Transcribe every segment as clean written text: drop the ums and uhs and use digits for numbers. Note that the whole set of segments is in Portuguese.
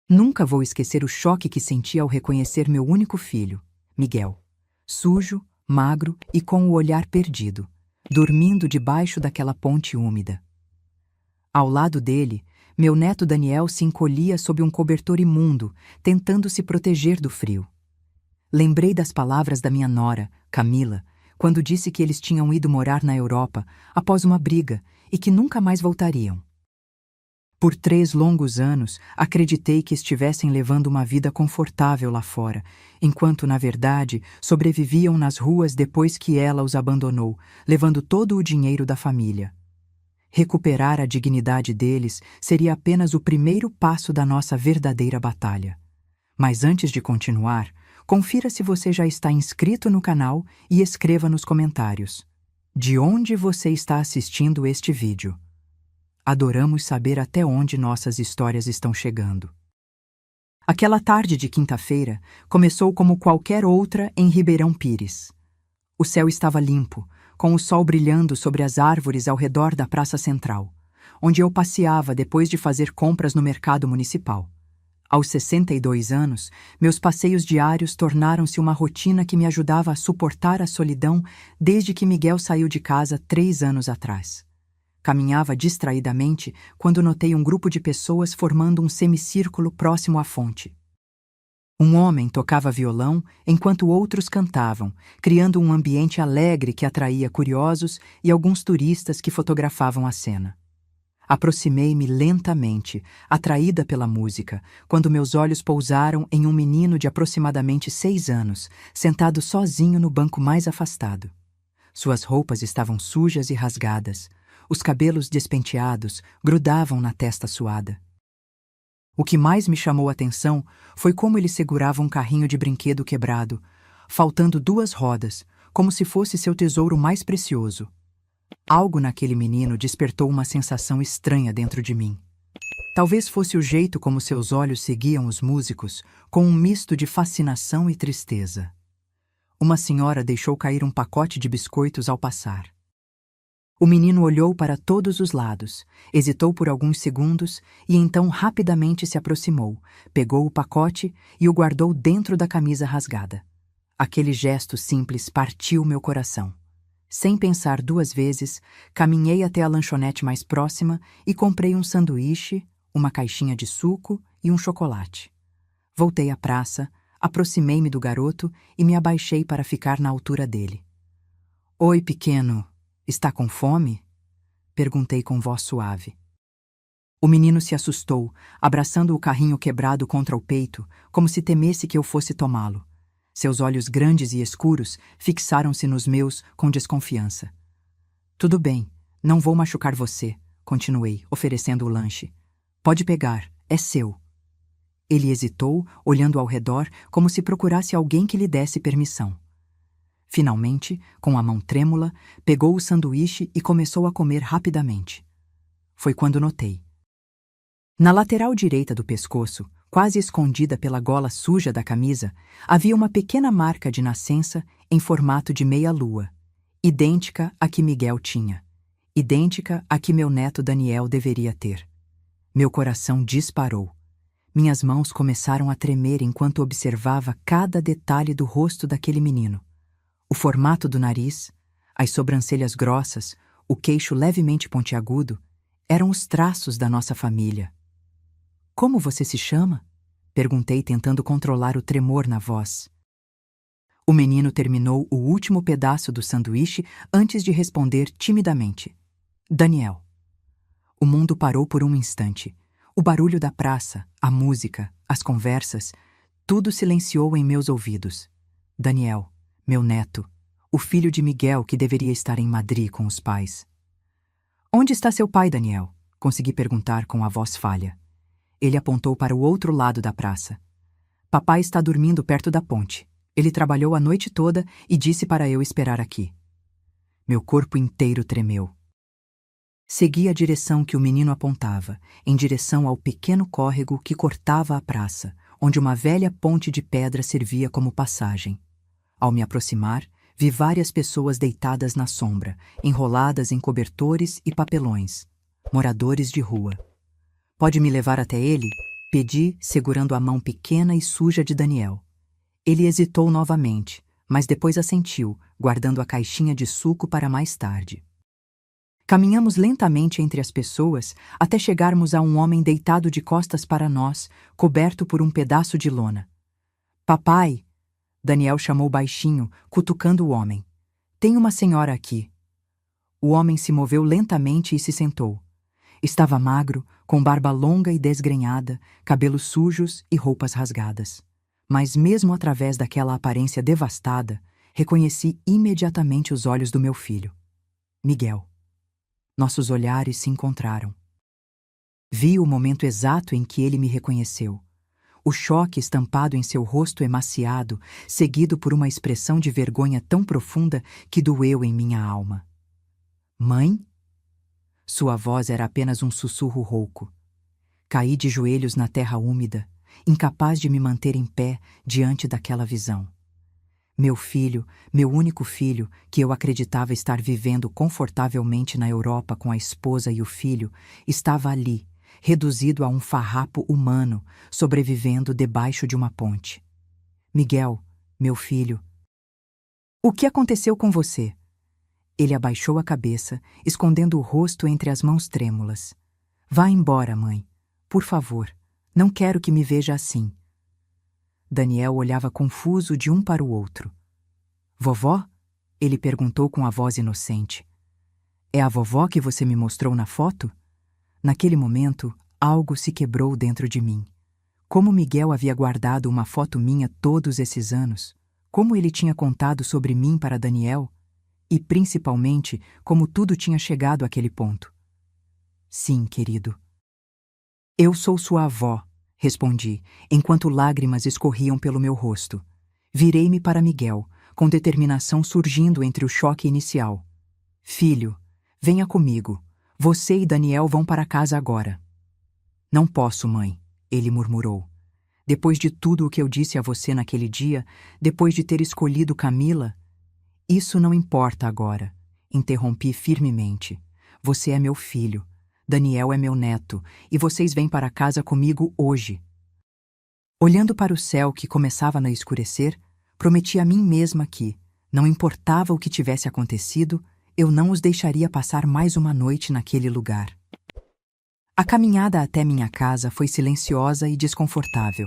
Nunca vou esquecer o choque que senti ao reconhecer meu único filho, Miguel, sujo, magro e com o olhar perdido, dormindo debaixo daquela ponte úmida. Ao lado dele, meu neto Daniel se encolhia sob um cobertor imundo, tentando se proteger do frio. Lembrei das palavras da minha nora, Camila, quando disse que eles tinham ido morar na Europa após uma briga e que nunca mais voltariam. Por 3 longos anos, acreditei que estivessem levando uma vida confortável lá fora, enquanto, na verdade, sobreviviam nas ruas depois que ela os abandonou, levando todo o dinheiro da família. Recuperar a dignidade deles seria apenas o primeiro passo da nossa verdadeira batalha. Mas antes de continuar, confira se você já está inscrito no canal e escreva nos comentários: de onde você está assistindo este vídeo? Adoramos saber até onde nossas histórias estão chegando. Aquela tarde de quinta-feira começou como qualquer outra em Ribeirão Pires. O céu estava limpo, com o sol brilhando sobre as árvores ao redor da Praça Central, onde eu passeava depois de fazer compras no mercado municipal. Aos 62 anos, meus passeios diários tornaram-se uma rotina que me ajudava a suportar a solidão desde que Miguel saiu de casa 3 anos atrás. Caminhava distraidamente quando notei um grupo de pessoas formando um semicírculo próximo à fonte. Um homem tocava violão enquanto outros cantavam, criando um ambiente alegre que atraía curiosos e alguns turistas que fotografavam a cena. Aproximei-me lentamente, atraída pela música, quando meus olhos pousaram em um menino de aproximadamente 6 anos, sentado sozinho no banco mais afastado. Suas roupas estavam sujas e rasgadas. Os cabelos despenteados grudavam na testa suada. O que mais me chamou a atenção foi como ele segurava um carrinho de brinquedo quebrado, faltando 2 rodas, como se fosse seu tesouro mais precioso. Algo naquele menino despertou uma sensação estranha dentro de mim. Talvez fosse o jeito como seus olhos seguiam os músicos, com um misto de fascinação e tristeza. Uma senhora deixou cair um pacote de biscoitos ao passar. O menino olhou para todos os lados, hesitou por alguns segundos e então rapidamente se aproximou, pegou o pacote e o guardou dentro da camisa rasgada. Aquele gesto simples partiu meu coração. Sem pensar 2 vezes, caminhei até a lanchonete mais próxima e comprei um sanduíche, uma caixinha de suco e um chocolate. Voltei à praça, aproximei-me do garoto e me abaixei para ficar na altura dele. "Oi, pequeno. Está com fome?" Perguntei com voz suave. O menino se assustou, abraçando o carrinho quebrado contra o peito, como se temesse que eu fosse tomá-lo. Seus olhos grandes e escuros fixaram-se nos meus com desconfiança. "Tudo bem, não vou machucar você", continuei, oferecendo o lanche. "Pode pegar, é seu." Ele hesitou, olhando ao redor, como se procurasse alguém que lhe desse permissão. Finalmente, com a mão trêmula, pegou o sanduíche e começou a comer rapidamente. Foi quando notei. Na lateral direita do pescoço, quase escondida pela gola suja da camisa, havia uma pequena marca de nascença em formato de meia-lua, idêntica à que Miguel tinha, idêntica à que meu neto Daniel deveria ter. Meu coração disparou. Minhas mãos começaram a tremer enquanto observava cada detalhe do rosto daquele menino. O formato do nariz, as sobrancelhas grossas, o queixo levemente pontiagudo, eram os traços da nossa família. "Como você se chama?" perguntei, tentando controlar o tremor na voz. O menino terminou o último pedaço do sanduíche antes de responder timidamente: "Daniel." O mundo parou por um instante. O barulho da praça, a música, as conversas, tudo silenciou em meus ouvidos. Daniel, meu neto, o filho de Miguel que deveria estar em Madrid com os pais. "Onde está seu pai, Daniel?" consegui perguntar com a voz falha. Ele apontou para o outro lado da praça. "Papai está dormindo perto da ponte. Ele trabalhou a noite toda e disse para eu esperar aqui." Meu corpo inteiro tremeu. Segui a direção que o menino apontava, em direção ao pequeno córrego que cortava a praça, onde uma velha ponte de pedra servia como passagem. Ao me aproximar, vi várias pessoas deitadas na sombra, enroladas em cobertores e papelões. Moradores de rua. "Pode me levar até ele?" Pedi, segurando a mão pequena e suja de Daniel. Ele hesitou novamente, mas depois assentiu, guardando a caixinha de suco para mais tarde. Caminhamos lentamente entre as pessoas até chegarmos a um homem deitado de costas para nós, coberto por um pedaço de lona. Papai! Daniel chamou baixinho, cutucando o homem. Tem uma senhora aqui. O homem se moveu lentamente e se sentou. Estava magro, com barba longa e desgrenhada, cabelos sujos e roupas rasgadas. Mas mesmo através daquela aparência devastada, reconheci imediatamente os olhos do meu filho. Miguel. Nossos olhares se encontraram. Vi o momento exato em que ele me reconheceu. O choque estampado em seu rosto emaciado, seguido por uma expressão de vergonha tão profunda que doeu em minha alma. Mãe? Sua voz era apenas um sussurro rouco. Caí de joelhos na terra úmida, incapaz de me manter em pé diante daquela visão. Meu filho, meu único filho, que eu acreditava estar vivendo confortavelmente na Europa com a esposa e o filho, estava ali, reduzido a um farrapo humano, sobrevivendo debaixo de uma ponte. Miguel, meu filho. O que aconteceu com você? Ele abaixou a cabeça, escondendo o rosto entre as mãos trêmulas. Vá embora, mãe. Por favor, não quero que me veja assim. Daniel olhava confuso de um para o outro. Vovó? Ele perguntou com a voz inocente. É a vovó que você me mostrou na foto? Naquele momento, algo se quebrou dentro de mim. Como Miguel havia guardado uma foto minha todos esses anos, como ele tinha contado sobre mim para Daniel, e principalmente como tudo tinha chegado àquele ponto. Sim, querido. Eu sou sua avó, respondi, enquanto lágrimas escorriam pelo meu rosto. Virei-me para Miguel, com determinação surgindo entre o choque inicial. Filho, venha comigo. Você e Daniel vão para casa agora. Não posso, mãe, ele murmurou. Depois de tudo o que eu disse a você naquele dia, depois de ter escolhido Camila... Isso não importa agora, interrompi firmemente. Você é meu filho, Daniel é meu neto, e vocês vêm para casa comigo hoje. Olhando para o céu que começava a escurecer, prometi a mim mesma que, não importava o que tivesse acontecido, eu não os deixaria passar mais uma noite naquele lugar. A caminhada até minha casa foi silenciosa e desconfortável.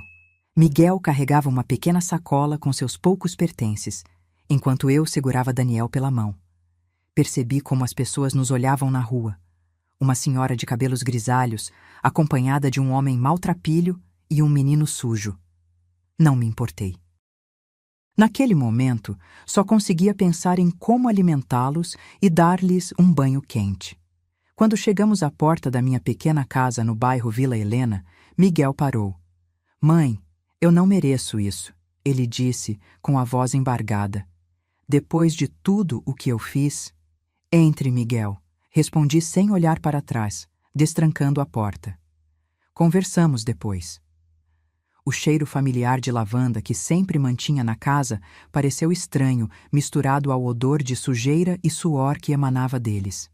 Miguel carregava uma pequena sacola com seus poucos pertences, enquanto eu segurava Daniel pela mão. Percebi como as pessoas nos olhavam na rua. Uma senhora de cabelos grisalhos, acompanhada de um homem maltrapilho e um menino sujo. Não me importei. Naquele momento, só conseguia pensar em como alimentá-los e dar-lhes um banho quente. Quando chegamos à porta da minha pequena casa no bairro Vila Helena, Miguel parou. Mãe, eu não mereço isso, ele disse com a voz embargada. Depois de tudo o que eu fiz... Entre, Miguel, respondi sem olhar para trás, destrancando a porta. Conversamos depois. O cheiro familiar de lavanda que sempre mantinha na casa pareceu estranho, misturado ao odor de sujeira e suor que emanava deles.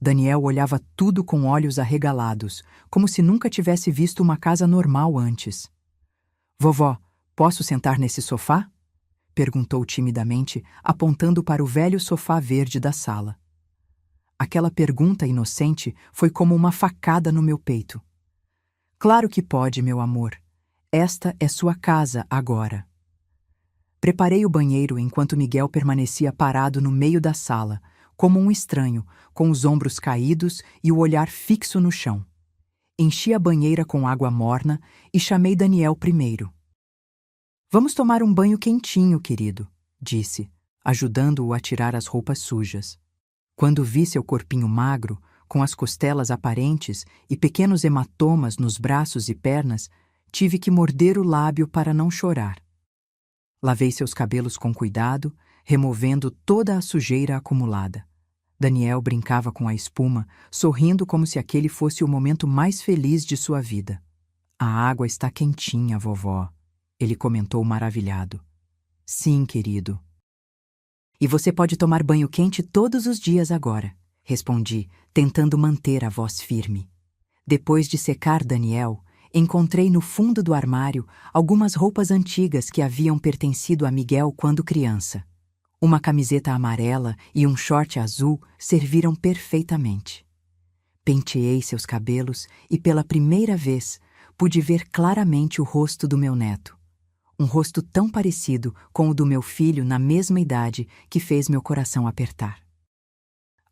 Daniel olhava tudo com olhos arregalados, como se nunca tivesse visto uma casa normal antes. Vovó, posso sentar nesse sofá? Perguntou timidamente, apontando para o velho sofá verde da sala. Aquela pergunta inocente foi como uma facada no meu peito. Claro que pode, meu amor. Esta é sua casa agora. Preparei o banheiro enquanto Miguel permanecia parado no meio da sala, como um estranho, com os ombros caídos e o olhar fixo no chão. Enchi a banheira com água morna e chamei Daniel primeiro. Vamos tomar um banho quentinho, querido, disse, ajudando-o a tirar as roupas sujas. Quando vi seu corpinho magro, com as costelas aparentes e pequenos hematomas nos braços e pernas, tive que morder o lábio para não chorar. Lavei seus cabelos com cuidado, removendo toda a sujeira acumulada. Daniel brincava com a espuma, sorrindo como se aquele fosse o momento mais feliz de sua vida. A água está quentinha, vovó, ele comentou maravilhado. Sim, querido. E você pode tomar banho quente todos os dias agora, respondi, tentando manter a voz firme. Depois de secar Daniel, Encontrei no fundo do armário algumas roupas antigas que haviam pertencido a Miguel quando criança. Uma camiseta amarela e um short azul serviram perfeitamente. Penteei seus cabelos e, pela primeira vez, pude ver claramente o rosto do meu neto. Um rosto tão parecido com o do meu filho na mesma idade que fez meu coração apertar.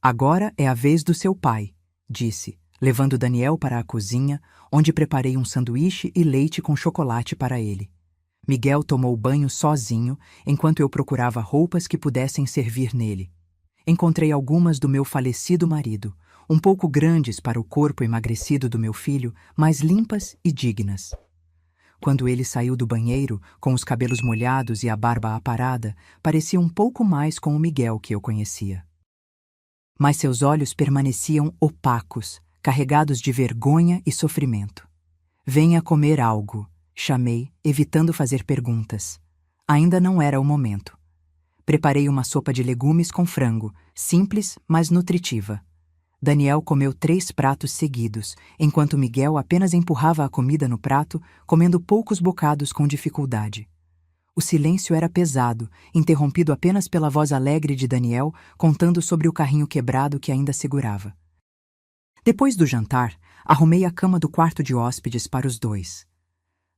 Agora é a vez do seu pai, disse, levando Daniel para a cozinha, onde preparei um sanduíche e leite com chocolate para ele. Miguel tomou banho sozinho, enquanto eu procurava roupas que pudessem servir nele. Encontrei algumas do meu falecido marido, um pouco grandes para o corpo emagrecido do meu filho, mas limpas e dignas. Quando ele saiu do banheiro, com os cabelos molhados e a barba aparada, parecia um pouco mais com o Miguel que eu conhecia. Mas seus olhos permaneciam opacos, carregados de vergonha e sofrimento. Venha comer algo, chamei, evitando fazer perguntas. Ainda não era o momento. Preparei uma sopa de legumes com frango, simples, mas nutritiva. Daniel comeu 3 pratos seguidos, enquanto Miguel apenas empurrava a comida no prato, comendo poucos bocados com dificuldade. O silêncio era pesado, interrompido apenas pela voz alegre de Daniel, contando sobre o carrinho quebrado que ainda segurava. Depois do jantar, arrumei a cama do quarto de hóspedes para os 2.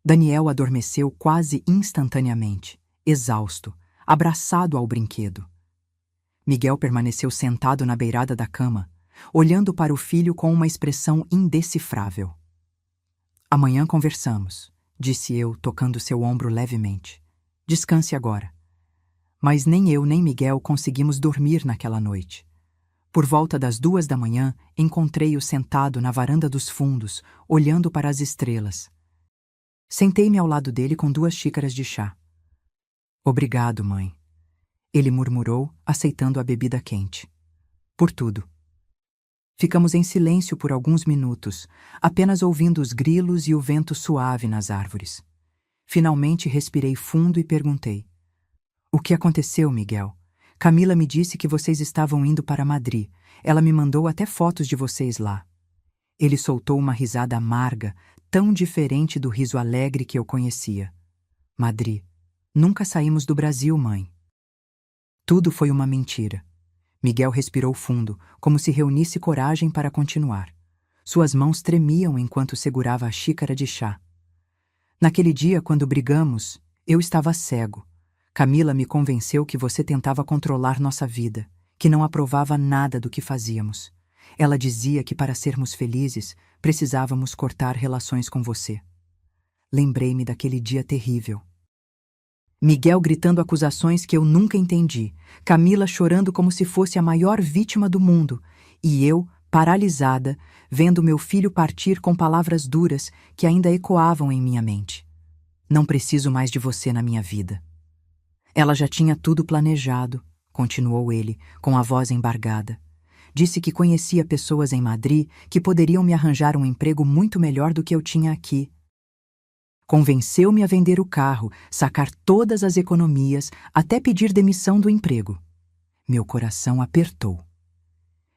Daniel adormeceu quase instantaneamente, exausto, abraçado ao brinquedo. Miguel permaneceu sentado na beirada da cama, olhando para o filho com uma expressão indecifrável. Amanhã conversamos, disse eu, tocando seu ombro levemente. Descanse agora. Mas nem eu nem Miguel conseguimos dormir naquela noite. Por volta das 2 da manhã, encontrei-o sentado na varanda dos fundos, olhando para as estrelas. Sentei-me ao lado dele com 2 xícaras de chá. Obrigado, mãe. Ele murmurou, aceitando a bebida quente. Por tudo. Ficamos em silêncio por alguns minutos, apenas ouvindo os grilos e o vento suave nas árvores. Finalmente respirei fundo e perguntei. O que aconteceu, Miguel? Camila me disse que vocês estavam indo para Madrid. Ela me mandou até fotos de vocês lá. Ele soltou uma risada amarga, tão diferente do riso alegre que eu conhecia. Madrid. Nunca saímos do Brasil, mãe. Tudo foi uma mentira. Miguel respirou fundo, como se reunisse coragem para continuar. Suas mãos tremiam enquanto segurava a xícara de chá. Naquele dia, quando brigamos, eu estava cego. Camila me convenceu que você tentava controlar nossa vida, que não aprovava nada do que fazíamos. Ela dizia que para sermos felizes, precisávamos cortar relações com você. Lembrei-me daquele dia terrível. Miguel gritando acusações que eu nunca entendi, Camila chorando como se fosse a maior vítima do mundo, e eu, paralisada, vendo meu filho partir com palavras duras que ainda ecoavam em minha mente. Não preciso mais de você na minha vida. Ela já tinha tudo planejado, continuou ele, com a voz embargada. Disse que conhecia pessoas em Madrid que poderiam me arranjar um emprego muito melhor do que eu tinha aqui. Convenceu-me a vender o carro, sacar todas as economias, até pedir demissão do emprego. Meu coração apertou.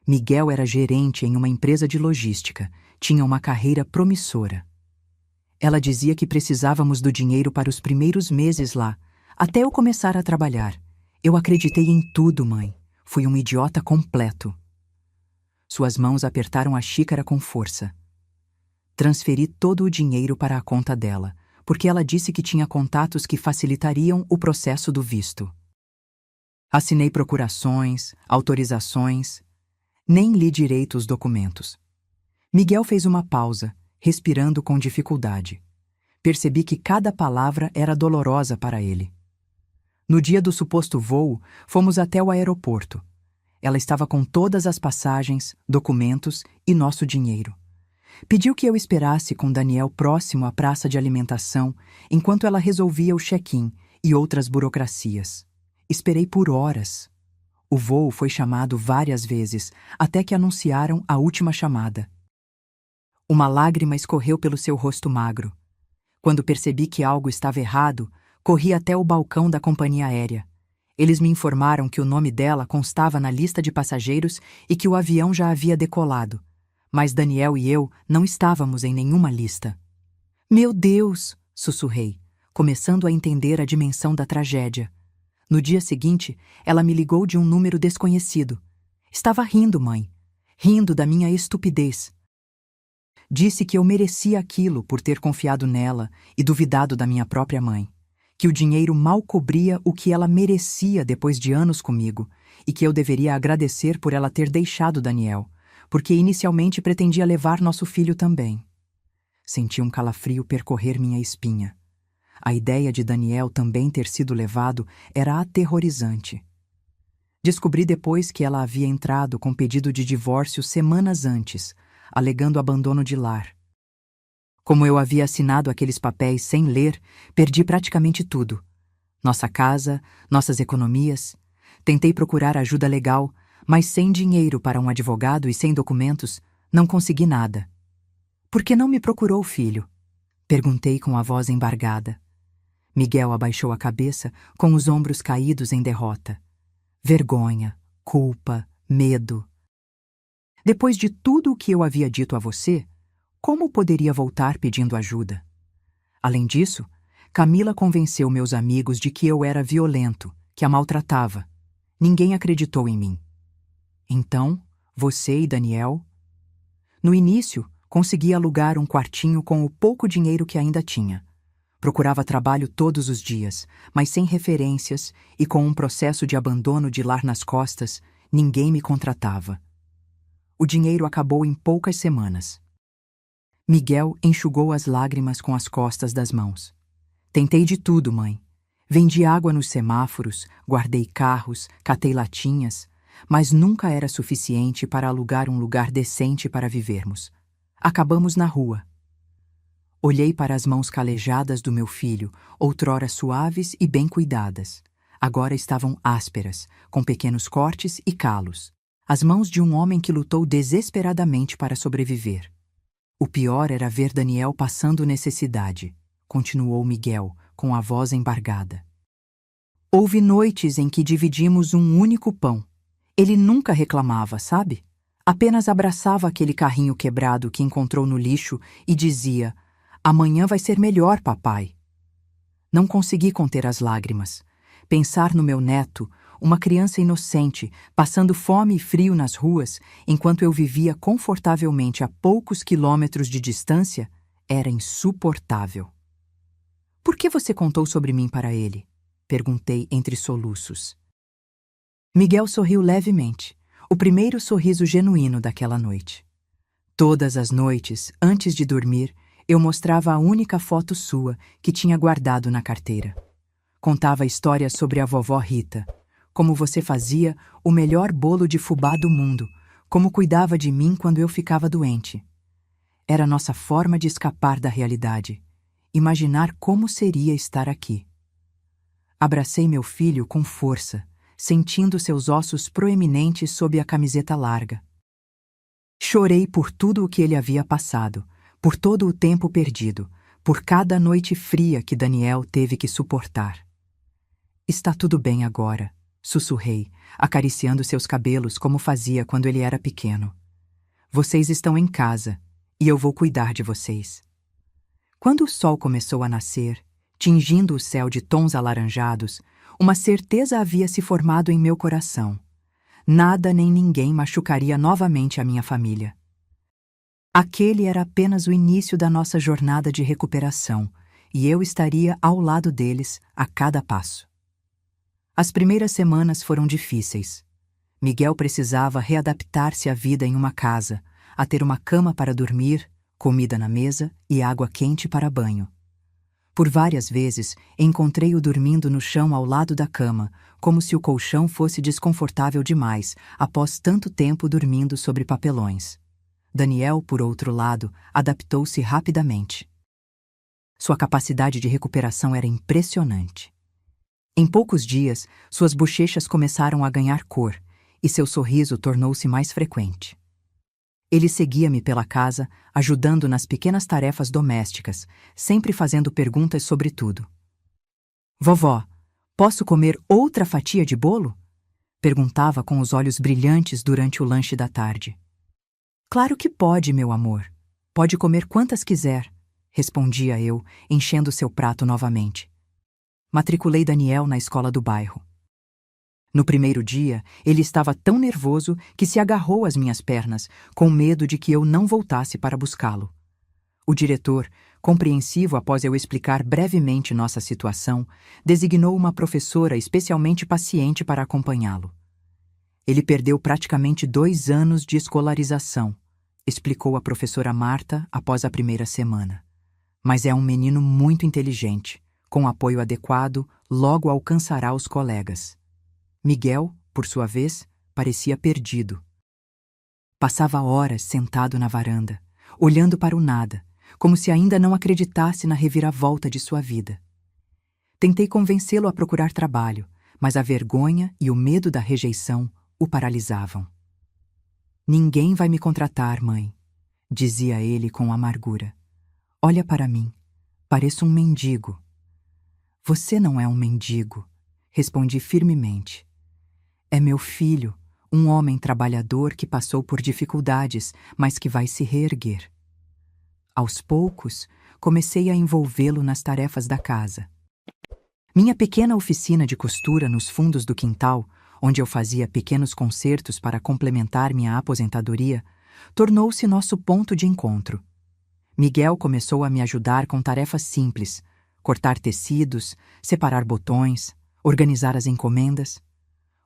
Miguel era gerente em uma empresa de logística, tinha uma carreira promissora. Ela dizia que precisávamos do dinheiro para os primeiros meses lá, até eu começar a trabalhar. Eu acreditei em tudo, mãe. Fui um idiota completo. Suas mãos apertaram a xícara com força. Transferi todo o dinheiro para a conta dela, porque ela disse que tinha contatos que facilitariam o processo do visto. Assinei procurações, autorizações. Nem li direito os documentos. Miguel fez uma pausa, respirando com dificuldade. Percebi que cada palavra era dolorosa para ele. No dia do suposto voo, fomos até o aeroporto. Ela estava com todas as passagens, documentos e nosso dinheiro. Pediu que eu esperasse com Daniel próximo à praça de alimentação, enquanto ela resolvia o check-in e outras burocracias. Esperei por horas. O voo foi chamado várias vezes, até que anunciaram a última chamada. Uma lágrima escorreu pelo seu rosto magro. Quando percebi que algo estava errado, corri até o balcão da companhia aérea. Eles me informaram que o nome dela constava na lista de passageiros e que o avião já havia decolado. Mas Daniel e eu não estávamos em nenhuma lista. Meu Deus! Sussurrei, começando a entender a dimensão da tragédia. No dia seguinte, ela me ligou de um número desconhecido. Estava rindo, mãe. Rindo da minha estupidez. Disse que eu merecia aquilo por ter confiado nela e duvidado da minha própria mãe. Que o dinheiro mal cobria o que ela merecia depois de anos comigo e que eu deveria agradecer por ela ter deixado Daniel, porque inicialmente pretendia levar nosso filho também. Senti um calafrio percorrer minha espinha. A ideia de Daniel também ter sido levado era aterrorizante. Descobri depois que ela havia entrado com pedido de divórcio semanas antes, alegando abandono de lar. Como eu havia assinado aqueles papéis sem ler, perdi praticamente tudo. Nossa casa, nossas economias. Tentei procurar ajuda legal, mas sem dinheiro para um advogado e sem documentos, não consegui nada. Por que não me procurou, filho? Perguntei com a voz embargada. Miguel abaixou a cabeça, com os ombros caídos em derrota. Vergonha, culpa, medo. Depois de tudo o que eu havia dito a você, como poderia voltar pedindo ajuda? Além disso, Camila convenceu meus amigos de que eu era violento, que a maltratava. Ninguém acreditou em mim. Então, você e Daniel? No início, consegui alugar um quartinho com o pouco dinheiro que ainda tinha. Procurava trabalho todos os dias, mas sem referências e com um processo de abandono de lar nas costas, ninguém me contratava. O dinheiro acabou em poucas semanas. Miguel enxugou as lágrimas com as costas das mãos. Tentei de tudo, mãe. Vendi água nos semáforos, guardei carros, catei latinhas, mas nunca era suficiente para alugar um lugar decente para vivermos. Acabamos na rua. Olhei para as mãos calejadas do meu filho, outrora suaves e bem cuidadas. Agora estavam ásperas, com pequenos cortes e calos. As mãos de um homem que lutou desesperadamente para sobreviver. O pior era ver Daniel passando necessidade, continuou Miguel, com a voz embargada. Houve noites em que dividimos um único pão. Ele nunca reclamava, sabe? Apenas abraçava aquele carrinho quebrado que encontrou no lixo e dizia: "Amanhã vai ser melhor, papai." Não consegui conter as lágrimas. Pensar no meu neto, uma criança inocente, passando fome e frio nas ruas, enquanto eu vivia confortavelmente a poucos quilômetros de distância, era insuportável. "Por que você contou sobre mim para ele?" perguntei entre soluços. Miguel sorriu levemente, o primeiro sorriso genuíno daquela noite. Todas as noites, antes de dormir, eu mostrava a única foto sua que tinha guardado na carteira. Contava histórias sobre a vovó Rita, como você fazia o melhor bolo de fubá do mundo, como cuidava de mim quando eu ficava doente. Era nossa forma de escapar da realidade, imaginar como seria estar aqui. Abracei meu filho com força, sentindo seus ossos proeminentes sob a camiseta larga. Chorei por tudo o que ele havia passado, por todo o tempo perdido, por cada noite fria que Daniel teve que suportar. "Está tudo bem agora", sussurrei, acariciando seus cabelos como fazia quando ele era pequeno. "Vocês estão em casa, e eu vou cuidar de vocês." Quando o sol começou a nascer, tingindo o céu de tons alaranjados, uma certeza havia se formado em meu coração. Nada nem ninguém machucaria novamente a minha família. Aquele era apenas o início da nossa jornada de recuperação, e eu estaria ao lado deles a cada passo. As primeiras semanas foram difíceis. Miguel precisava readaptar-se à vida em uma casa, a ter uma cama para dormir, comida na mesa e água quente para banho. Por várias vezes, encontrei-o dormindo no chão ao lado da cama, como se o colchão fosse desconfortável demais, após tanto tempo dormindo sobre papelões. Daniel, por outro lado, adaptou-se rapidamente. Sua capacidade de recuperação era impressionante. Em poucos dias, suas bochechas começaram a ganhar cor e seu sorriso tornou-se mais frequente. Ele seguia-me pela casa, ajudando nas pequenas tarefas domésticas, sempre fazendo perguntas sobre tudo. "Vovó, posso comer outra fatia de bolo?" perguntava com os olhos brilhantes durante o lanche da tarde. "Claro que pode, meu amor. Pode comer quantas quiser. respondia eu, enchendo seu prato novamente. Matriculei Daniel na escola do bairro. No primeiro dia, ele estava tão nervoso que se agarrou às minhas pernas, com medo de que eu não voltasse para buscá-lo. O diretor, compreensivo após eu explicar brevemente nossa situação, designou uma professora especialmente paciente para acompanhá-lo. Ele perdeu praticamente 2 anos de escolarização, explicou a professora Marta após a primeira semana. Mas é um menino muito inteligente. Com apoio adequado, logo alcançará os colegas. Miguel, por sua vez, parecia perdido. Passava horas sentado na varanda, olhando para o nada, como se ainda não acreditasse na reviravolta de sua vida. Tentei convencê-lo a procurar trabalho, mas a vergonha e o medo da rejeição o paralisavam. "Ninguém vai me contratar, mãe", dizia ele com amargura. "Olha para mim, pareço um mendigo." "Você não é um mendigo", respondi firmemente. "É meu filho, um homem trabalhador que passou por dificuldades, mas que vai se reerguer." Aos poucos, comecei a envolvê-lo nas tarefas da casa. Minha pequena oficina de costura nos fundos do quintal, onde eu fazia pequenos concertos para complementar minha aposentadoria, tornou-se nosso ponto de encontro. Miguel começou a me ajudar com tarefas simples: cortar tecidos, separar botões, organizar as encomendas.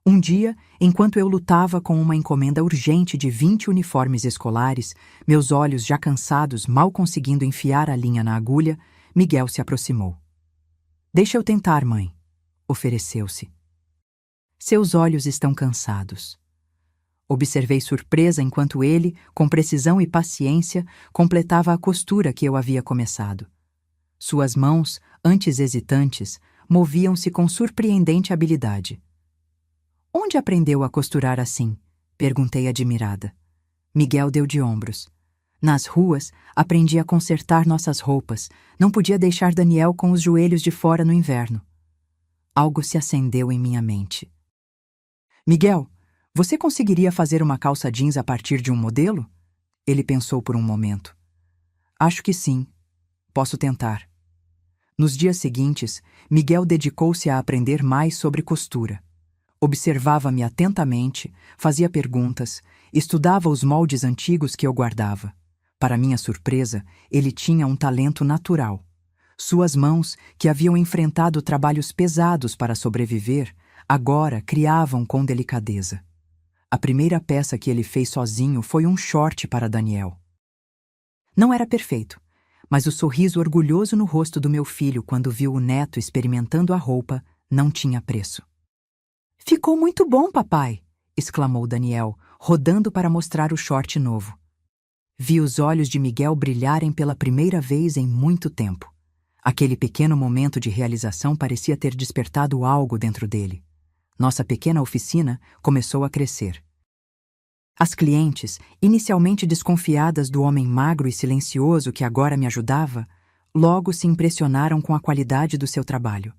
Um dia, enquanto eu lutava com uma encomenda urgente de 20 uniformes escolares, meus olhos já cansados, mal conseguindo enfiar a linha na agulha, Miguel se aproximou. "Deixa eu tentar, mãe", ofereceu-se. "Seus olhos estão cansados." Observei surpresa enquanto ele, com precisão e paciência, completava a costura que eu havia começado. Suas mãos, antes hesitantes, moviam-se com surpreendente habilidade. "Onde aprendeu a costurar assim?" perguntei admirada. Miguel deu de ombros. "Nas ruas, aprendi a consertar nossas roupas. Não podia deixar Daniel com os joelhos de fora no inverno." Algo se acendeu em minha mente. "Miguel, você conseguiria fazer uma calça jeans a partir de um modelo?" Ele pensou por um momento. "Acho que sim. Posso tentar." Nos dias seguintes, Miguel dedicou-se a aprender mais sobre costura. Observava-me atentamente, fazia perguntas, estudava os moldes antigos que eu guardava. Para minha surpresa, ele tinha um talento natural. Suas mãos, que haviam enfrentado trabalhos pesados para sobreviver, agora criavam com delicadeza. A primeira peça que ele fez sozinho foi um short para Daniel. Não era perfeito, mas o sorriso orgulhoso no rosto do meu filho quando viu o neto experimentando a roupa não tinha preço. "Ficou muito bom, papai!" exclamou Daniel, rodando para mostrar o short novo. Vi os olhos de Miguel brilharem pela primeira vez em muito tempo. Aquele pequeno momento de realização parecia ter despertado algo dentro dele. Nossa pequena oficina começou a crescer. As clientes, inicialmente desconfiadas do homem magro e silencioso que agora me ajudava, logo se impressionaram com a qualidade do seu trabalho.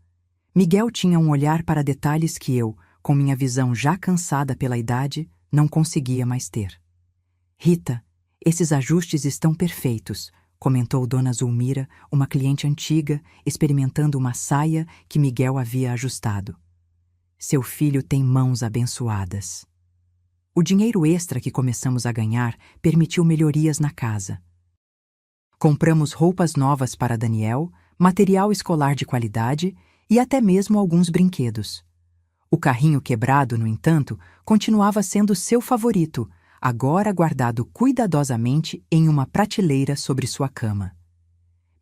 Miguel tinha um olhar para detalhes que eu, com minha visão já cansada pela idade, não conseguia mais ter. "Rita, esses ajustes estão perfeitos", comentou Dona Zulmira, uma cliente antiga, experimentando uma saia que Miguel havia ajustado. "Seu filho tem mãos abençoadas." O dinheiro extra que começamos a ganhar permitiu melhorias na casa. Compramos roupas novas para Daniel, material escolar de qualidade e até mesmo alguns brinquedos. O carrinho quebrado, no entanto, continuava sendo seu favorito, agora guardado cuidadosamente em uma prateleira sobre sua cama.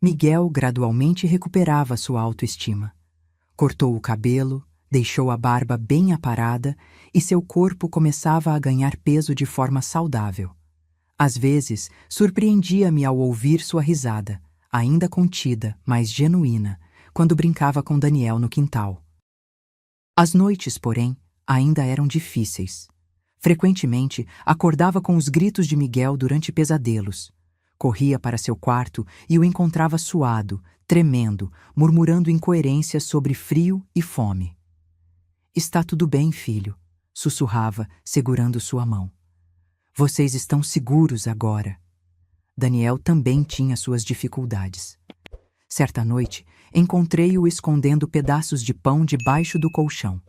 Miguel gradualmente recuperava sua autoestima. Cortou o cabelo, deixou a barba bem aparada e seu corpo começava a ganhar peso de forma saudável. Às vezes, surpreendia-me ao ouvir sua risada, ainda contida, mas genuína, quando brincava com Daniel no quintal. As noites, porém, ainda eram difíceis. Frequentemente, acordava com os gritos de Miguel durante pesadelos. Corria para seu quarto e o encontrava suado, tremendo, murmurando incoerências sobre frio e fome. "Está tudo bem, filho", sussurrava, segurando sua mão. "Vocês estão seguros agora." Daniel também tinha suas dificuldades. Certa noite, encontrei-o escondendo pedaços de pão debaixo do colchão.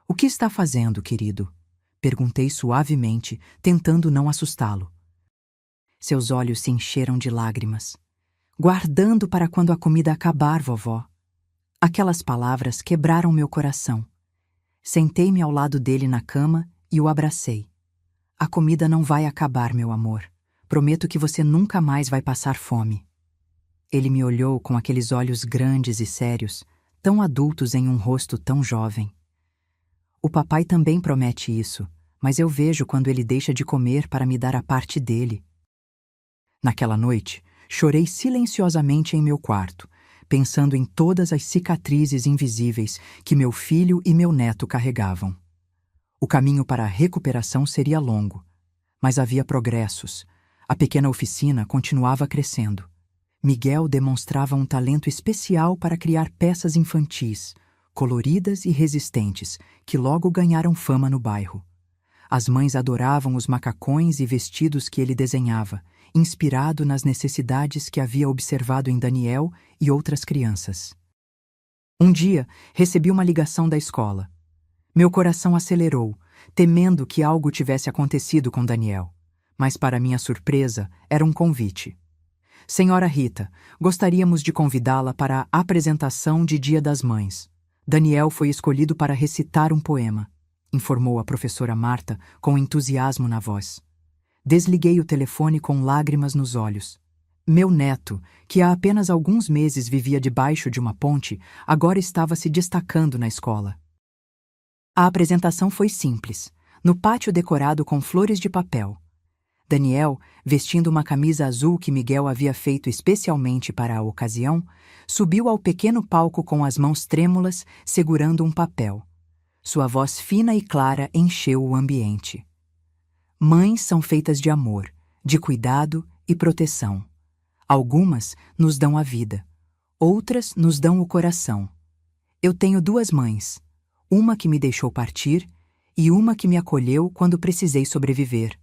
"O que está fazendo, querido?" Perguntei suavemente, tentando não assustá-lo. Seus olhos se encheram de lágrimas. "Guardando para quando a comida acabar, vovó." Aquelas palavras quebraram meu coração. Sentei-me ao lado dele na cama e o abracei. "A comida não vai acabar, meu amor. Prometo que você nunca mais vai passar fome." Ele me olhou com aqueles olhos grandes e sérios, tão adultos em um rosto tão jovem. "O papai também promete isso, mas eu vejo quando ele deixa de comer para me dar a parte dele." Naquela noite, chorei silenciosamente em meu quarto, pensando em todas as cicatrizes invisíveis que meu filho e meu neto carregavam. O caminho para a recuperação seria longo, mas havia progressos. A pequena oficina continuava crescendo. Miguel demonstrava um talento especial para criar peças infantis, coloridas e resistentes, que logo ganharam fama no bairro. As mães adoravam os macacões e vestidos que ele desenhava, inspirado nas necessidades que havia observado em Daniel e outras crianças. Um dia, recebi uma ligação da escola. Meu coração acelerou, temendo que algo tivesse acontecido com Daniel. Mas, para minha surpresa, era um convite. "Senhora Rita, gostaríamos de convidá-la para a apresentação de Dia das Mães. Daniel foi escolhido para recitar um poema", informou a professora Marta com entusiasmo na voz. Desliguei o telefone com lágrimas nos olhos. Meu neto, que há apenas alguns meses vivia debaixo de uma ponte, agora estava se destacando na escola. A apresentação foi simples, no pátio decorado com flores de papel. Daniel, vestindo uma camisa azul que Miguel havia feito especialmente para a ocasião, subiu ao pequeno palco com as mãos trêmulas, segurando um papel. Sua voz fina e clara encheu o ambiente. "Mães são feitas de amor, de cuidado e proteção. Algumas nos dão a vida, outras nos dão o coração. Eu tenho 2 mães, uma que me deixou partir e uma que me acolheu quando precisei sobreviver.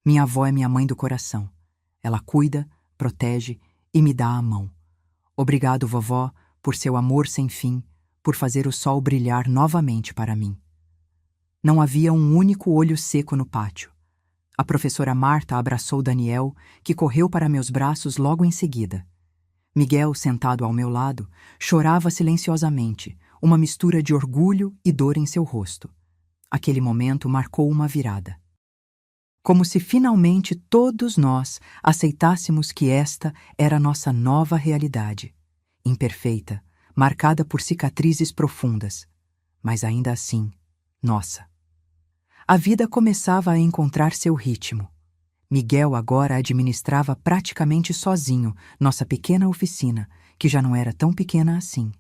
Minha avó é minha mãe do coração. Ela cuida, protege e me dá a mão. Obrigado, vovó, por seu amor sem fim, por fazer o sol brilhar novamente para mim." Não havia um único olho seco no pátio. A professora Marta abraçou Daniel, que correu para meus braços logo em seguida. Miguel, sentado ao meu lado, chorava silenciosamente, uma mistura de orgulho e dor em seu rosto. Aquele momento marcou uma virada. Como se finalmente todos nós aceitássemos que esta era nossa nova realidade. Imperfeita, marcada por cicatrizes profundas, mas ainda assim, nossa. A vida começava a encontrar seu ritmo. Miguel agora administrava praticamente sozinho nossa pequena oficina, que já não era tão pequena assim.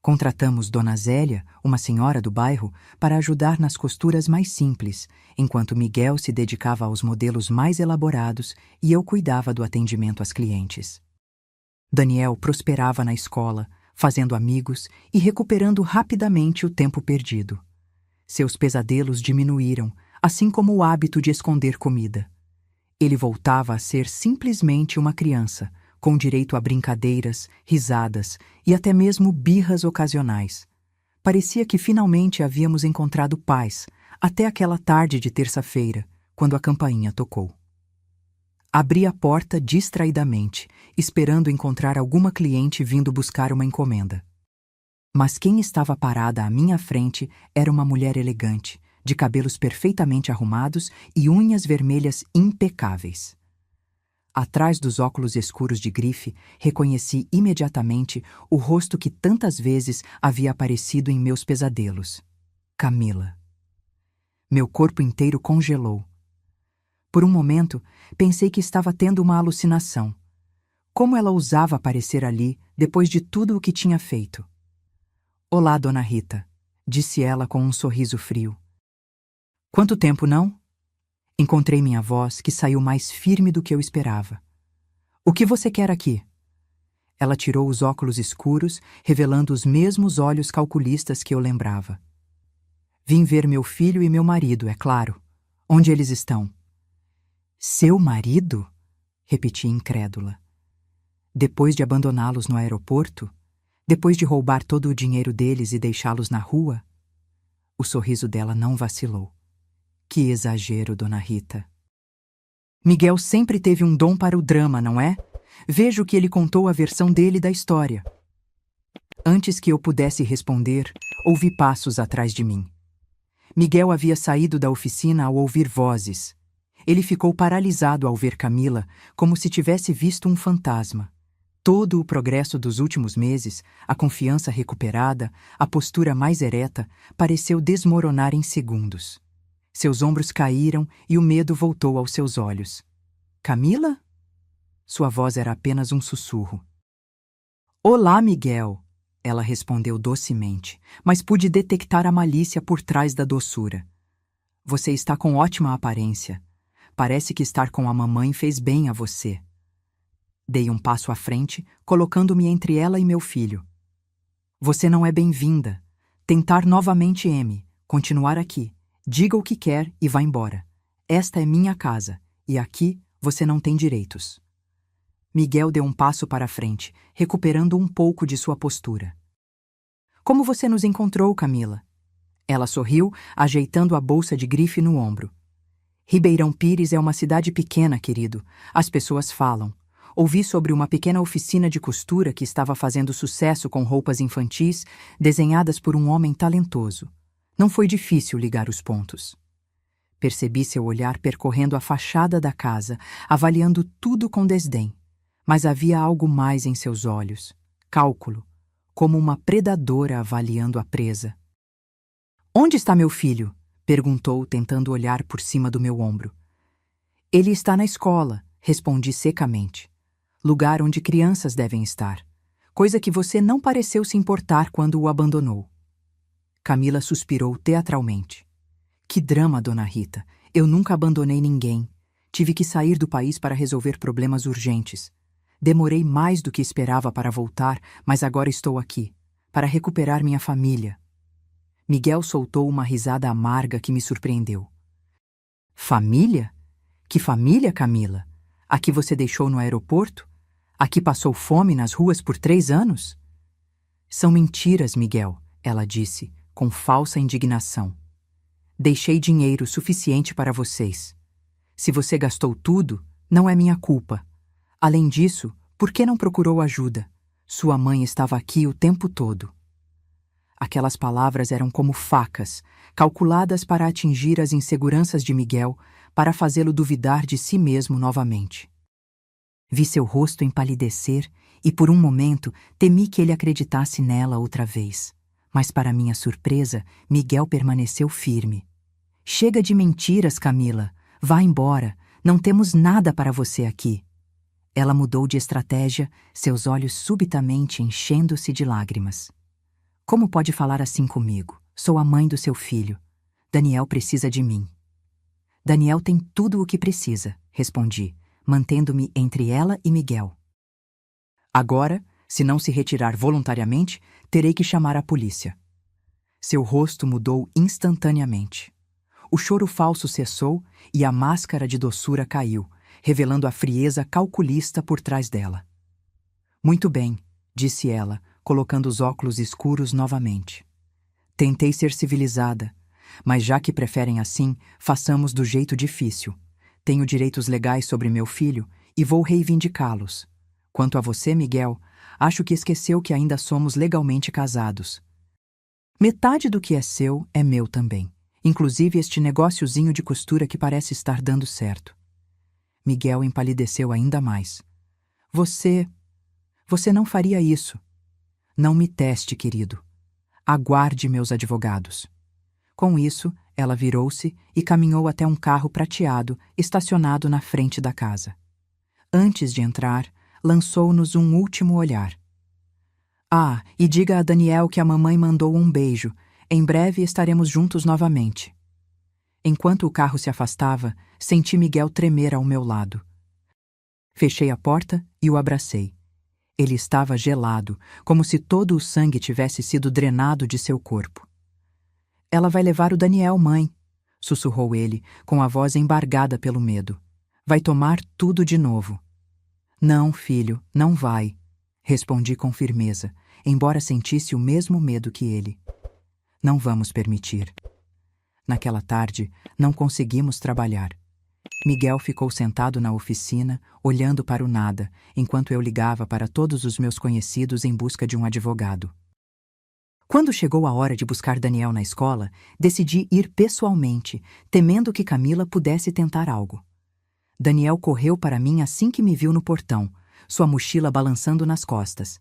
Contratamos Dona Zélia, uma senhora do bairro, para ajudar nas costuras mais simples, enquanto Miguel se dedicava aos modelos mais elaborados e eu cuidava do atendimento às clientes. Daniel prosperava na escola, fazendo amigos e recuperando rapidamente o tempo perdido. Seus pesadelos diminuíram, assim como o hábito de esconder comida. Ele voltava a ser simplesmente uma criança, com direito a brincadeiras, risadas e até mesmo birras ocasionais. Parecia que finalmente havíamos encontrado paz, até aquela tarde de terça-feira, quando a campainha tocou. Abri a porta distraidamente, esperando encontrar alguma cliente vindo buscar uma encomenda. Mas quem estava parada à minha frente era uma mulher elegante, de cabelos perfeitamente arrumados e unhas vermelhas impecáveis. Atrás dos óculos escuros de grife, reconheci imediatamente o rosto que tantas vezes havia aparecido em meus pesadelos. Camila. Meu corpo inteiro congelou. Por um momento, pensei que estava tendo uma alucinação. Como ela ousava aparecer ali, depois de tudo o que tinha feito? "Olá, Dona Rita", disse ela com um sorriso frio. "Quanto tempo, não?" Encontrei minha voz, que saiu mais firme do que eu esperava. "O que você quer aqui?" Ela tirou os óculos escuros, revelando os mesmos olhos calculistas que eu lembrava. "Vim ver meu filho e meu marido, é claro. Onde eles estão?" "Seu marido?" Repeti incrédula. Depois de abandoná-los no aeroporto? Depois de roubar todo o dinheiro deles e deixá-los na rua? O sorriso dela não vacilou. Que exagero, Dona Rita. Miguel sempre teve um dom para o drama, não é? Vejo que ele contou a versão dele da história. Antes que eu pudesse responder, ouvi passos atrás de mim. Miguel havia saído da oficina ao ouvir vozes. Ele ficou paralisado ao ver Camila, como se tivesse visto um fantasma. Todo o progresso dos últimos meses, a confiança recuperada, a postura mais ereta, pareceu desmoronar em segundos. Seus ombros caíram e o medo voltou aos seus olhos. Camila? Sua voz era apenas um sussurro. Olá, Miguel, ela respondeu docemente, mas pude detectar a malícia por trás da doçura. Você está com ótima aparência. Parece que estar com a mamãe fez bem a você. Dei um passo à frente, colocando-me entre ela e meu filho. Você não é bem-vinda. Tentar novamente, M. Continuar aqui. Diga o que quer e vá embora. Esta é minha casa, e aqui você não tem direitos. Miguel deu um passo para a frente, recuperando um pouco de sua postura. Como você nos encontrou, Camila? Ela sorriu, ajeitando a bolsa de grife no ombro. Ribeirão Pires é uma cidade pequena, querido. As pessoas falam. Ouvi sobre uma pequena oficina de costura que estava fazendo sucesso com roupas infantis desenhadas por um homem talentoso. Não foi difícil ligar os pontos. Percebi seu olhar percorrendo a fachada da casa, avaliando tudo com desdém. Mas havia algo mais em seus olhos. Cálculo, como uma predadora avaliando a presa. Onde está meu filho? Perguntou, tentando olhar por cima do meu ombro. Ele está na escola, respondi secamente. Lugar onde crianças devem estar. Coisa que você não pareceu se importar quando o abandonou. Camila suspirou teatralmente. Que drama, Dona Rita. Eu nunca abandonei ninguém. Tive que sair do país para resolver problemas urgentes. Demorei mais do que esperava para voltar, mas agora estou aqui, para recuperar minha família. Miguel soltou uma risada amarga que me surpreendeu. Família? Que família, Camila? A que você deixou no aeroporto? A que passou fome nas ruas por 3 anos? São mentiras, Miguel, ela disse, com falsa indignação. Deixei dinheiro suficiente para vocês. Se você gastou tudo, não é minha culpa. Além disso, por que não procurou ajuda? Sua mãe estava aqui o tempo todo. Aquelas palavras eram como facas, calculadas para atingir as inseguranças de Miguel, para fazê-lo duvidar de si mesmo novamente. Vi seu rosto empalidecer e, por um momento, temi que ele acreditasse nela outra vez. Mas, para minha surpresa, Miguel permaneceu firme. Chega de mentiras, Camila. Vá embora. Não temos nada para você aqui. Ela mudou de estratégia, seus olhos subitamente enchendo-se de lágrimas. Como pode falar assim comigo? Sou a mãe do seu filho. Daniel precisa de mim. Daniel tem tudo o que precisa, respondi, mantendo-me entre ela e Miguel. Agora, se não se retirar voluntariamente, terei que chamar a polícia. Seu rosto mudou instantaneamente. O choro falso cessou e a máscara de doçura caiu, revelando a frieza calculista por trás dela. Muito bem, disse ela, colocando os óculos escuros novamente. Tentei ser civilizada, mas já que preferem assim, façamos do jeito difícil. Tenho direitos legais sobre meu filho e vou reivindicá-los. Quanto a você, Miguel, acho que esqueceu que ainda somos legalmente casados. Metade do que é seu é meu também, inclusive este negóciozinho de costura que parece estar dando certo. Miguel empalideceu ainda mais. Você não faria isso. Não me teste, querido. Aguarde meus advogados. Com isso, ela virou-se e caminhou até um carro prateado estacionado na frente da casa. Antes de entrar, lançou-nos um último olhar. Ah, e diga a Daniel que a mamãe mandou um beijo. Em breve estaremos juntos novamente. Enquanto o carro se afastava, senti Miguel tremer ao meu lado. Fechei a porta e o abracei. Ele estava gelado, como se todo o sangue tivesse sido drenado de seu corpo. Ela vai levar o Daniel, mãe, sussurrou ele, com a voz embargada pelo medo. Vai tomar tudo de novo. Não, filho, não vai, respondi com firmeza, embora sentisse o mesmo medo que ele. Não vamos permitir. Naquela tarde, não conseguimos trabalhar. Miguel ficou sentado na oficina, olhando para o nada, enquanto eu ligava para todos os meus conhecidos em busca de um advogado. Quando chegou a hora de buscar Daniel na escola, decidi ir pessoalmente, temendo que Camila pudesse tentar algo. Daniel correu para mim assim que me viu no portão, sua mochila balançando nas costas.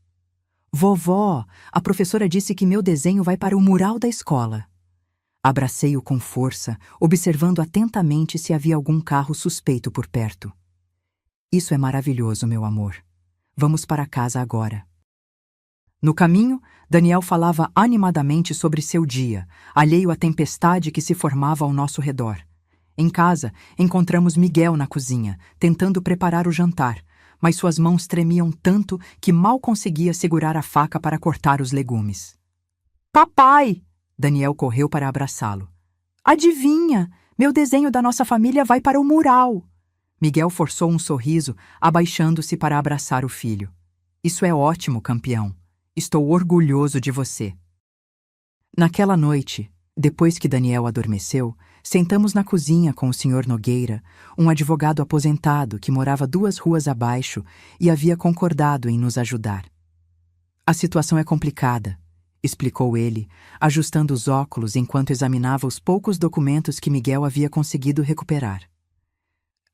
Vovó, a professora disse que meu desenho vai para o mural da escola. Abracei-o com força, observando atentamente se havia algum carro suspeito por perto. Isso é maravilhoso, meu amor. Vamos para casa agora. No caminho, Daniel falava animadamente sobre seu dia, alheio à tempestade que se formava ao nosso redor. Em casa, encontramos Miguel na cozinha, tentando preparar o jantar, mas suas mãos tremiam tanto que mal conseguia segurar a faca para cortar os legumes. Papai! Daniel correu para abraçá-lo. Adivinha! Meu desenho da nossa família vai para o mural! Miguel forçou um sorriso, abaixando-se para abraçar o filho. Isso é ótimo, campeão. Estou orgulhoso de você. Naquela noite, depois que Daniel adormeceu, sentamos na cozinha com o Sr. Nogueira, um advogado aposentado que morava 2 ruas abaixo e havia concordado em nos ajudar. A situação é complicada, explicou ele, ajustando os óculos enquanto examinava os poucos documentos que Miguel havia conseguido recuperar.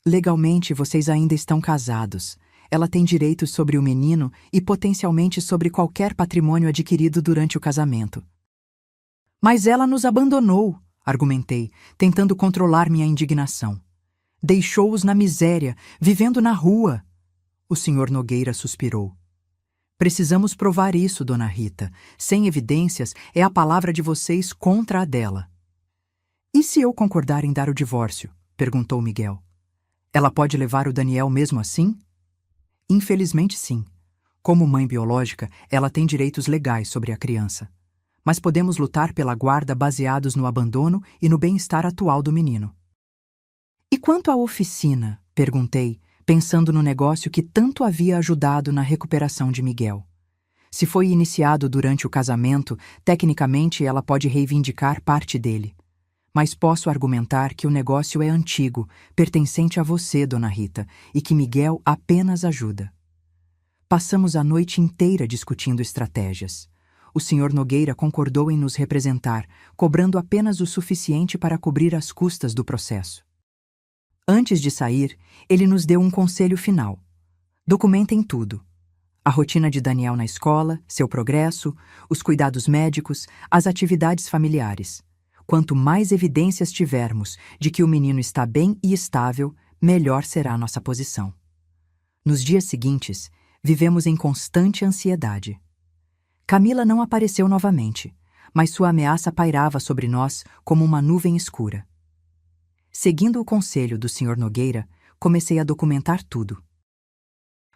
Legalmente, vocês ainda estão casados. Ela tem direitos sobre o menino e potencialmente sobre qualquer patrimônio adquirido durante o casamento. Mas ela nos abandonou, argumentei, tentando controlar minha indignação. Deixou-os na miséria, vivendo na rua. O Sr. Nogueira suspirou. Precisamos provar isso, Dona Rita. Sem evidências, é a palavra de vocês contra a dela. E se eu concordar em dar o divórcio? Perguntou Miguel. Ela pode levar o Daniel mesmo assim? Infelizmente, sim. Como mãe biológica, ela tem direitos legais sobre a criança. Mas podemos lutar pela guarda baseados no abandono e no bem-estar atual do menino. E quanto à oficina? Perguntei, pensando no negócio que tanto havia ajudado na recuperação de Miguel. Se foi iniciado durante o casamento, tecnicamente ela pode reivindicar parte dele. Mas posso argumentar que o negócio é antigo, pertencente a você, Dona Rita, e que Miguel apenas ajuda. Passamos a noite inteira discutindo estratégias. O Sr. Nogueira concordou em nos representar, cobrando apenas o suficiente para cobrir as custas do processo. Antes de sair, ele nos deu um conselho final. Documentem tudo. A rotina de Daniel na escola, seu progresso, os cuidados médicos, as atividades familiares. Quanto mais evidências tivermos de que o menino está bem e estável, melhor será a nossa posição. Nos dias seguintes, vivemos em constante ansiedade. Camila não apareceu novamente, mas sua ameaça pairava sobre nós como uma nuvem escura. Seguindo o conselho do Sr. Nogueira, comecei a documentar tudo.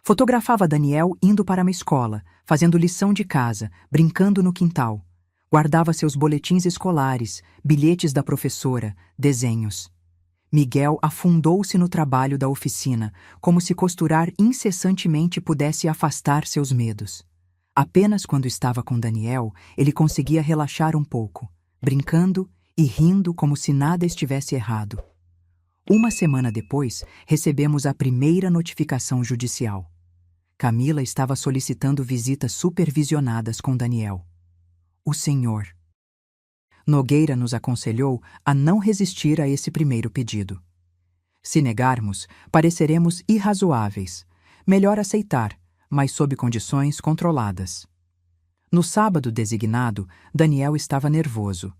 Fotografava Daniel indo para uma escola, fazendo lição de casa, brincando no quintal. Guardava seus boletins escolares, bilhetes da professora, desenhos. Miguel afundou-se no trabalho da oficina, como se costurar incessantemente pudesse afastar seus medos. Apenas quando estava com Daniel, ele conseguia relaxar um pouco, brincando e rindo como se nada estivesse errado. Uma semana depois, recebemos a primeira notificação judicial. Camila estava solicitando visitas supervisionadas com Daniel. O Senhor Nogueira nos aconselhou a não resistir a esse primeiro pedido. Se negarmos, pareceremos irrazoáveis. Melhor aceitar, mas sob condições controladas. No sábado designado, Daniel estava nervoso.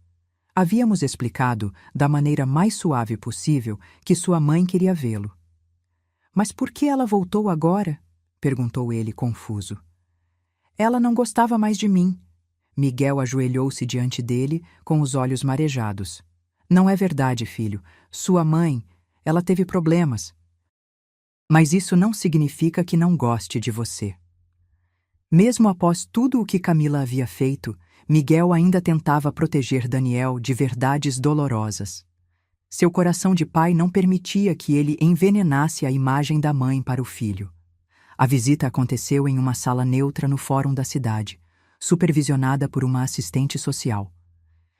Havíamos explicado, da maneira mais suave possível, que sua mãe queria vê-lo. Mas por que ela voltou agora? Perguntou ele, confuso. Ela não gostava mais de mim. Miguel ajoelhou-se diante dele, com os olhos marejados. Não é verdade, filho. Sua mãe, ela teve problemas. Mas isso não significa que não goste de você. Mesmo após tudo o que Camila havia feito, Miguel ainda tentava proteger Daniel de verdades dolorosas. Seu coração de pai não permitia que ele envenenasse a imagem da mãe para o filho. A visita aconteceu em uma sala neutra no fórum da cidade, supervisionada por uma assistente social.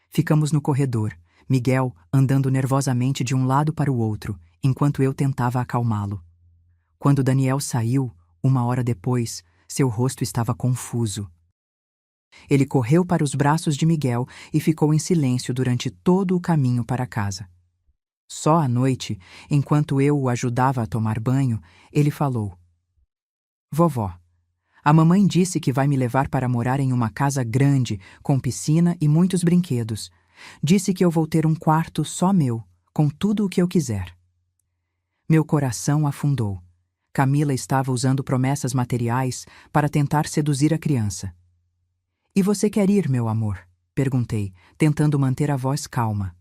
Ficamos no corredor, Miguel andando nervosamente de um lado para o outro, enquanto eu tentava acalmá-lo. Quando Daniel saiu, 1 hora depois, seu rosto estava confuso. Ele correu para os braços de Miguel e ficou em silêncio durante todo o caminho para casa. Só à noite, enquanto eu o ajudava a tomar banho, ele falou: Vovó, a mamãe disse que vai me levar para morar em uma casa grande, com piscina e muitos brinquedos. Disse que eu vou ter um quarto só meu, com tudo o que eu quiser. Meu coração afundou. Camila estava usando promessas materiais para tentar seduzir a criança. E você quer ir, meu amor? Perguntei, tentando manter a voz calma.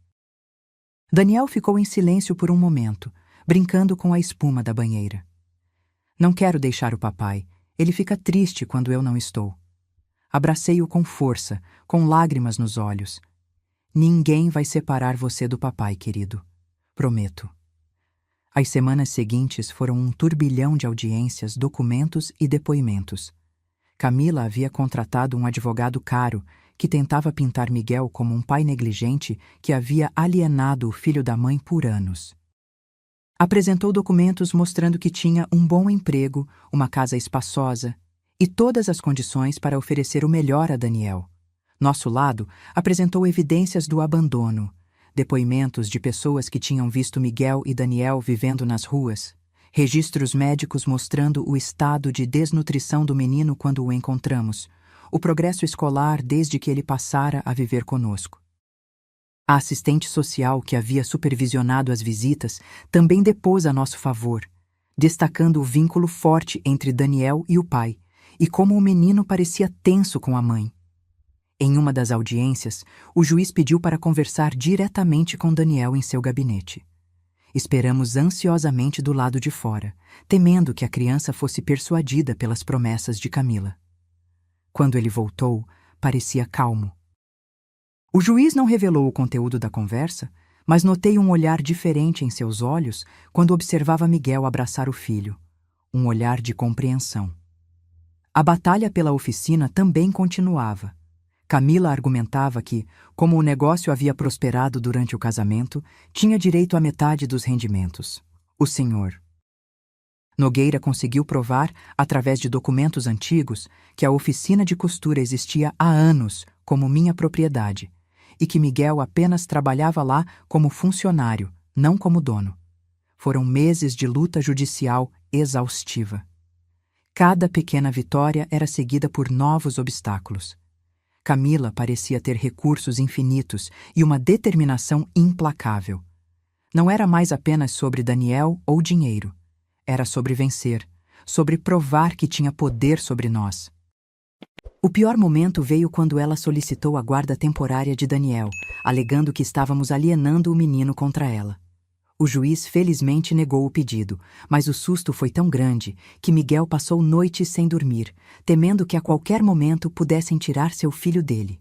Daniel ficou em silêncio por um momento, brincando com a espuma da banheira. Não quero deixar o papai. Ele fica triste quando eu não estou. Abracei-o com força, com lágrimas nos olhos. Ninguém vai separar você do papai, querido. Prometo. As semanas seguintes foram um turbilhão de audiências, documentos e depoimentos. Camila havia contratado um advogado caro que tentava pintar Miguel como um pai negligente que havia alienado o filho da mãe por anos. Apresentou documentos mostrando que tinha um bom emprego, uma casa espaçosa e todas as condições para oferecer o melhor a Daniel. Nosso lado apresentou evidências do abandono, depoimentos de pessoas que tinham visto Miguel e Daniel vivendo nas ruas, registros médicos mostrando o estado de desnutrição do menino quando o encontramos, o progresso escolar desde que ele passara a viver conosco. A assistente social que havia supervisionado as visitas também depôs a nosso favor, destacando o vínculo forte entre Daniel e o pai, e como o menino parecia tenso com a mãe. Em uma das audiências, o juiz pediu para conversar diretamente com Daniel em seu gabinete. Esperamos ansiosamente do lado de fora, temendo que a criança fosse persuadida pelas promessas de Camila. Quando ele voltou, parecia calmo. O juiz não revelou o conteúdo da conversa, mas notei um olhar diferente em seus olhos quando observava Miguel abraçar o filho, um olhar de compreensão. A batalha pela oficina também continuava. Camila argumentava que, como o negócio havia prosperado durante o casamento, tinha direito à metade dos rendimentos. O senhor Nogueira conseguiu provar, através de documentos antigos, que a oficina de costura existia há anos como minha propriedade e que Miguel apenas trabalhava lá como funcionário, não como dono. Foram meses de luta judicial exaustiva. Cada pequena vitória era seguida por novos obstáculos. Camila parecia ter recursos infinitos e uma determinação implacável. Não era mais apenas sobre Daniel ou dinheiro. Era sobre vencer, sobre provar que tinha poder sobre nós. O pior momento veio quando ela solicitou a guarda temporária de Daniel, alegando que estávamos alienando o menino contra ela. O juiz felizmente negou o pedido, mas o susto foi tão grande que Miguel passou noites sem dormir, temendo que a qualquer momento pudessem tirar seu filho dele.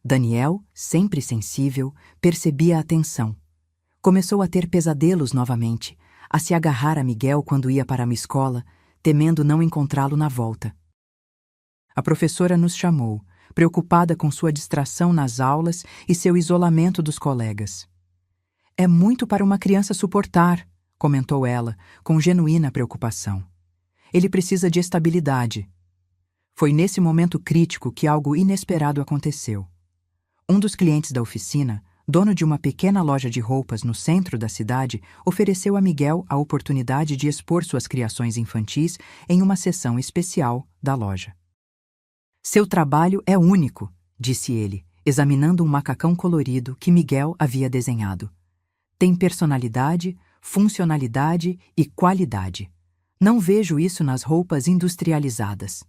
Daniel, sempre sensível, percebia a tensão. Começou a ter pesadelos novamente, a se agarrar a Miguel quando ia para a escola, temendo não encontrá-lo na volta. A professora nos chamou, preocupada com sua distração nas aulas e seu isolamento dos colegas. É muito para uma criança suportar, comentou ela, com genuína preocupação. Ele precisa de estabilidade. Foi nesse momento crítico que algo inesperado aconteceu. Um dos clientes da oficina, dono de uma pequena loja de roupas no centro da cidade, ofereceu a Miguel a oportunidade de expor suas criações infantis em uma seção especial da loja. Seu trabalho é único, disse ele, examinando um macacão colorido que Miguel havia desenhado. Tem personalidade, funcionalidade e qualidade. Não vejo isso nas roupas industrializadas.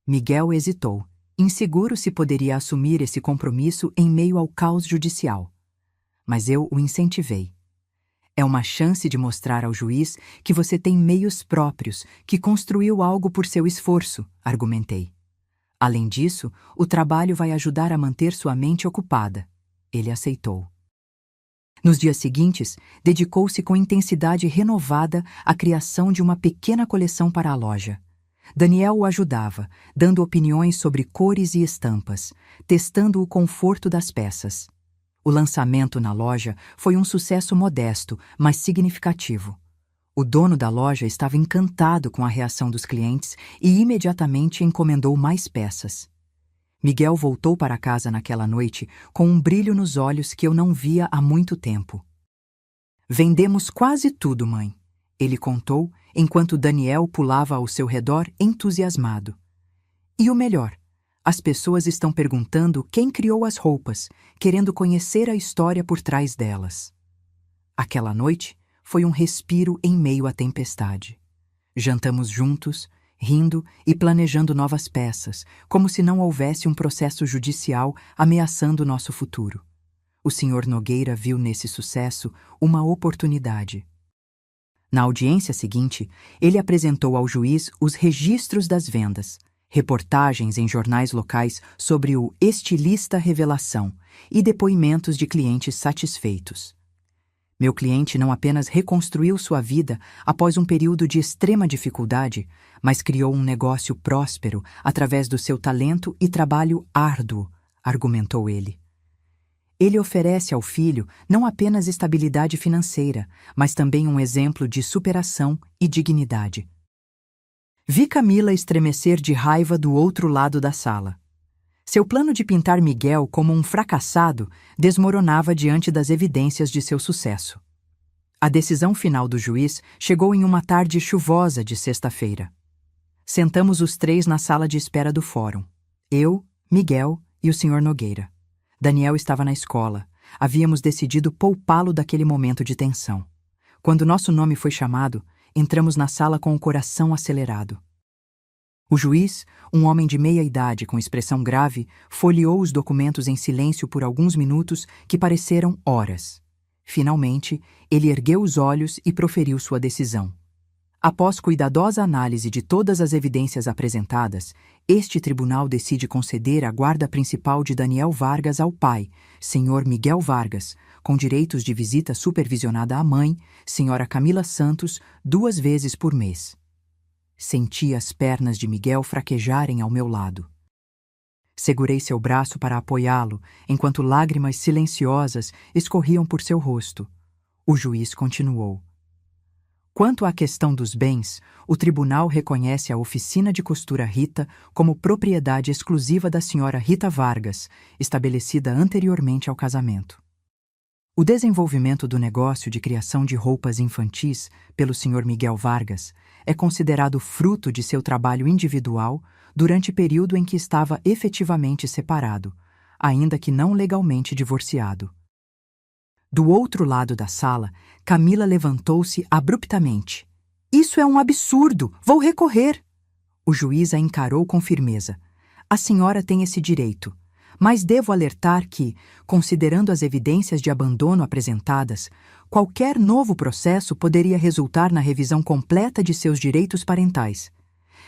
Miguel hesitou, inseguro se poderia assumir esse compromisso em meio ao caos judicial. Mas eu o incentivei. É uma chance de mostrar ao juiz que você tem meios próprios, que construiu algo por seu esforço, argumentei. Além disso, o trabalho vai ajudar a manter sua mente ocupada. Ele aceitou. Nos dias seguintes, dedicou-se com intensidade renovada à criação de uma pequena coleção para a loja. Daniel o ajudava, dando opiniões sobre cores e estampas, testando o conforto das peças. O lançamento na loja foi um sucesso modesto, mas significativo. O dono da loja estava encantado com a reação dos clientes e imediatamente encomendou mais peças. Miguel voltou para casa naquela noite com um brilho nos olhos que eu não via há muito tempo. Vendemos quase tudo, mãe, ele contou, enquanto Daniel pulava ao seu redor entusiasmado. E o melhor, as pessoas estão perguntando quem criou as roupas, querendo conhecer a história por trás delas. Aquela noite foi um respiro em meio à tempestade. Jantamos juntos, rindo e planejando novas peças, como se não houvesse um processo judicial ameaçando nosso futuro. O Sr. Nogueira viu nesse sucesso uma oportunidade. Na audiência seguinte, ele apresentou ao juiz os registros das vendas, reportagens em jornais locais sobre o estilista revelação e depoimentos de clientes satisfeitos. Meu cliente não apenas reconstruiu sua vida após um período de extrema dificuldade, mas criou um negócio próspero através do seu talento e trabalho árduo, argumentou ele. Ele oferece ao filho não apenas estabilidade financeira, mas também um exemplo de superação e dignidade. Vi Camila estremecer de raiva do outro lado da sala. Seu plano de pintar Miguel como um fracassado desmoronava diante das evidências de seu sucesso. A decisão final do juiz chegou em uma tarde chuvosa de sexta-feira. Sentamos os três na sala de espera do fórum. Eu, Miguel e o Sr. Nogueira. Daniel estava na escola. Havíamos decidido poupá-lo daquele momento de tensão. Quando nosso nome foi chamado, entramos na sala com o coração acelerado. O juiz, um homem de meia idade com expressão grave, folheou os documentos em silêncio por alguns minutos que pareceram horas. Finalmente, ele ergueu os olhos e proferiu sua decisão. Após cuidadosa análise de todas as evidências apresentadas, este tribunal decide conceder a guarda principal de Daniel Vargas ao pai, Sr. Miguel Vargas, com direitos de visita supervisionada à mãe, Sra. Camila Santos, 2 vezes por mês. Senti as pernas de Miguel fraquejarem ao meu lado. Segurei seu braço para apoiá-lo, enquanto lágrimas silenciosas escorriam por seu rosto. O juiz continuou. Quanto à questão dos bens, o tribunal reconhece a oficina de costura Rita como propriedade exclusiva da senhora Rita Vargas, estabelecida anteriormente ao casamento. O desenvolvimento do negócio de criação de roupas infantis pelo Sr. Miguel Vargas é considerado fruto de seu trabalho individual durante o período em que estava efetivamente separado, ainda que não legalmente divorciado. Do outro lado da sala, Camila levantou-se abruptamente. Isso é um absurdo! Vou recorrer! O juiz a encarou com firmeza. A senhora tem esse direito, mas devo alertar que, considerando as evidências de abandono apresentadas, qualquer novo processo poderia resultar na revisão completa de seus direitos parentais.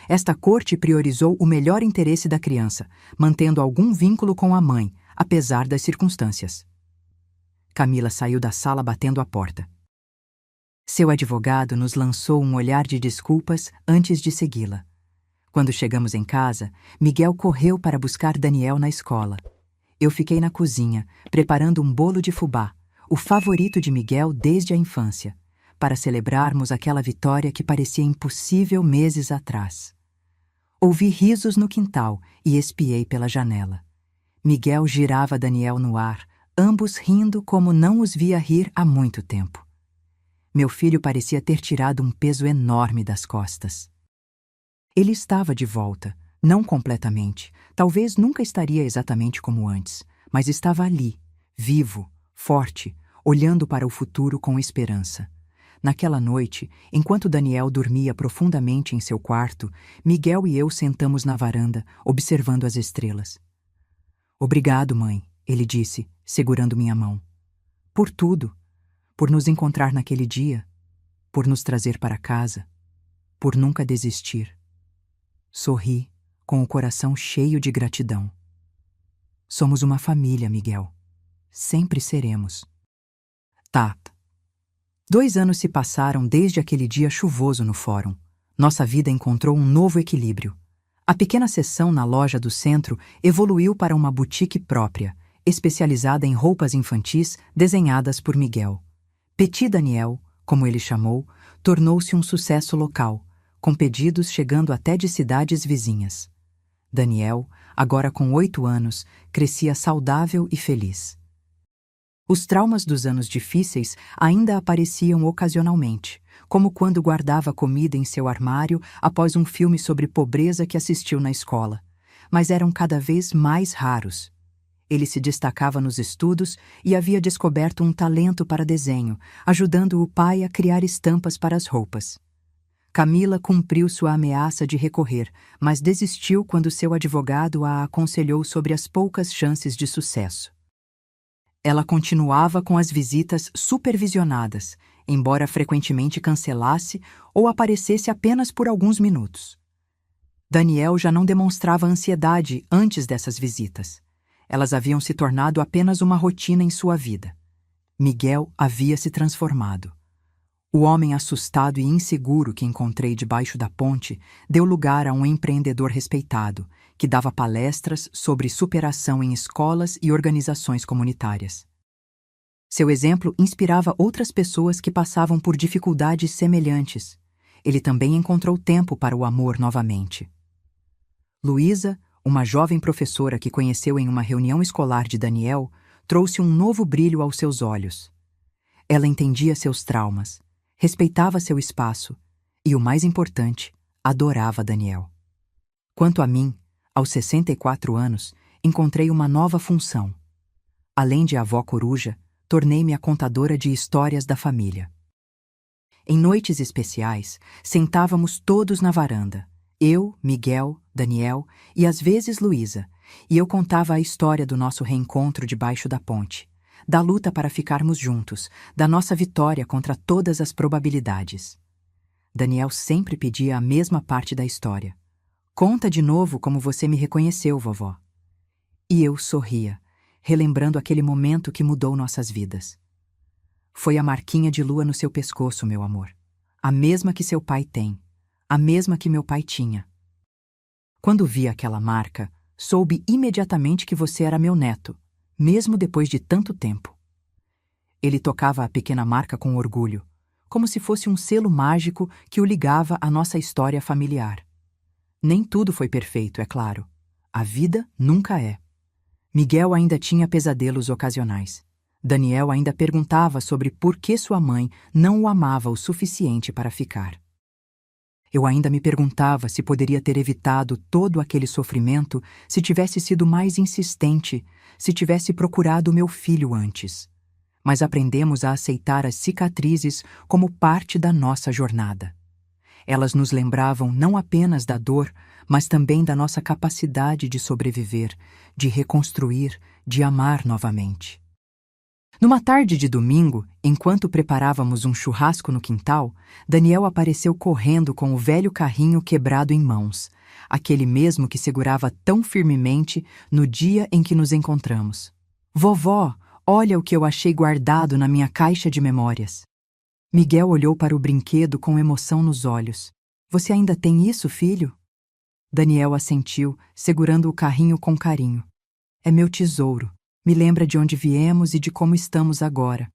Esta corte priorizou o melhor interesse da criança, mantendo algum vínculo com a mãe, apesar das circunstâncias. Camila saiu da sala batendo a porta. Seu advogado nos lançou um olhar de desculpas antes de segui-la. Quando chegamos em casa, Miguel correu para buscar Daniel na escola. Eu fiquei na cozinha, preparando um bolo de fubá, o favorito de Miguel desde a infância, para celebrarmos aquela vitória que parecia impossível meses atrás. Ouvi risos no quintal e espiei pela janela. Miguel girava Daniel no ar, ambos rindo como não os via rir há muito tempo. Meu filho parecia ter tirado um peso enorme das costas. Ele estava de volta, não completamente, talvez nunca estaria exatamente como antes, mas estava ali, vivo, forte, olhando para o futuro com esperança. Naquela noite, enquanto Daniel dormia profundamente em seu quarto, Miguel e eu sentamos na varanda, observando as estrelas. Obrigado, mãe, ele disse, segurando minha mão. Por tudo. Por nos encontrar naquele dia. Por nos trazer para casa. Por nunca desistir. Sorri, com o coração cheio de gratidão. Somos uma família, Miguel. Sempre seremos. Tá. 2 anos se passaram desde aquele dia chuvoso no fórum. Nossa vida encontrou um novo equilíbrio. A pequena seção na loja do centro evoluiu para uma boutique própria, especializada em roupas infantis desenhadas por Miguel. Petit Daniel, como ele chamou, tornou-se um sucesso local, com pedidos chegando até de cidades vizinhas. Daniel, agora com 8 anos, crescia saudável e feliz. Os traumas dos anos difíceis ainda apareciam ocasionalmente, como quando guardava comida em seu armário após um filme sobre pobreza que assistiu na escola, mas eram cada vez mais raros. Ele se destacava nos estudos e havia descoberto um talento para desenho, ajudando o pai a criar estampas para as roupas. Camila cumpriu sua ameaça de recorrer, mas desistiu quando seu advogado a aconselhou sobre as poucas chances de sucesso. Ela continuava com as visitas supervisionadas, embora frequentemente cancelasse ou aparecesse apenas por alguns minutos. Daniel já não demonstrava ansiedade antes dessas visitas. Elas haviam se tornado apenas uma rotina em sua vida. Miguel havia se transformado. O homem assustado e inseguro que encontrei debaixo da ponte deu lugar a um empreendedor respeitado, que dava palestras sobre superação em escolas e organizações comunitárias. Seu exemplo inspirava outras pessoas que passavam por dificuldades semelhantes. Ele também encontrou tempo para o amor novamente. Luísa, uma jovem professora que conheceu em uma reunião escolar de Daniel, trouxe um novo brilho aos seus olhos. Ela entendia seus traumas, respeitava seu espaço e, o mais importante, adorava Daniel. Quanto a mim, aos 64 anos, encontrei uma nova função. Além de avó coruja, tornei-me a contadora de histórias da família. Em noites especiais, sentávamos todos na varanda, eu, Miguel, Daniel e às vezes Luísa, e eu contava a história do nosso reencontro debaixo da ponte, da luta para ficarmos juntos, da nossa vitória contra todas as probabilidades. Daniel sempre pedia a mesma parte da história. Conta de novo como você me reconheceu, vovó. E eu sorria, relembrando aquele momento que mudou nossas vidas. Foi a marquinha de lua no seu pescoço, meu amor. A mesma que seu pai tem. A mesma que meu pai tinha. Quando vi aquela marca, soube imediatamente que você era meu neto, mesmo depois de tanto tempo. Ele tocava a pequena marca com orgulho, como se fosse um selo mágico que o ligava à nossa história familiar. Nem tudo foi perfeito, é claro. A vida nunca é. Miguel ainda tinha pesadelos ocasionais. Daniel ainda perguntava sobre por que sua mãe não o amava o suficiente para ficar. Eu ainda me perguntava se poderia ter evitado todo aquele sofrimento se tivesse sido mais insistente, se tivesse procurado meu filho antes. Mas aprendemos a aceitar as cicatrizes como parte da nossa jornada. Elas nos lembravam não apenas da dor, mas também da nossa capacidade de sobreviver, de reconstruir, de amar novamente. Numa tarde de domingo, enquanto preparávamos um churrasco no quintal, Daniel apareceu correndo com o velho carrinho quebrado em mãos, aquele mesmo que segurava tão firmemente no dia em que nos encontramos. Vovó, olha o que eu achei guardado na minha caixa de memórias. Miguel olhou para o brinquedo com emoção nos olhos. Você ainda tem isso, filho? Daniel assentiu, segurando o carrinho com carinho. É meu tesouro. Me lembra de onde viemos e de como estamos agora.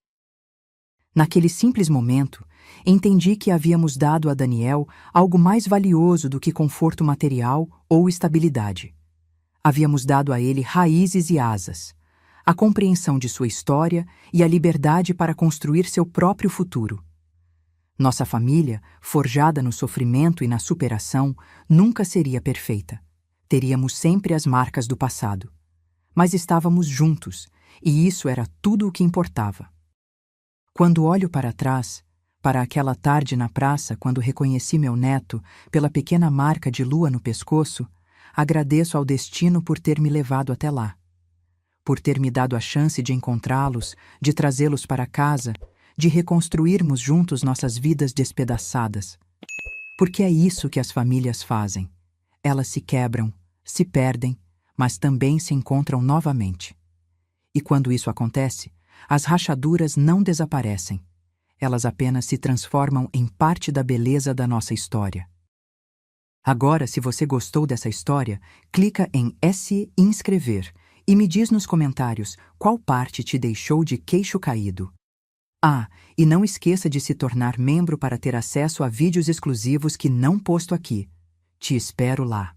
Naquele simples momento, entendi que havíamos dado a Daniel algo mais valioso do que conforto material ou estabilidade. Havíamos dado a ele raízes e asas, a compreensão de sua história e a liberdade para construir seu próprio futuro. Nossa família, forjada no sofrimento e na superação, nunca seria perfeita. Teríamos sempre as marcas do passado. Mas estávamos juntos, e isso era tudo o que importava. Quando olho para trás, para aquela tarde na praça quando reconheci meu neto pela pequena marca de lua no pescoço, agradeço ao destino por ter me levado até lá. Por ter me dado a chance de encontrá-los, de trazê-los para casa, de reconstruirmos juntos nossas vidas despedaçadas. Porque é isso que as famílias fazem. Elas se quebram, se perdem, mas também se encontram novamente. E quando isso acontece, As rachaduras não desaparecem. Elas apenas se transformam em parte da beleza da nossa história. Agora, se você gostou dessa história, clica em se inscrever e me diz nos comentários qual parte te deixou de queixo caído. Ah, e não esqueça de se tornar membro para ter acesso a vídeos exclusivos que não posto aqui. Te espero lá.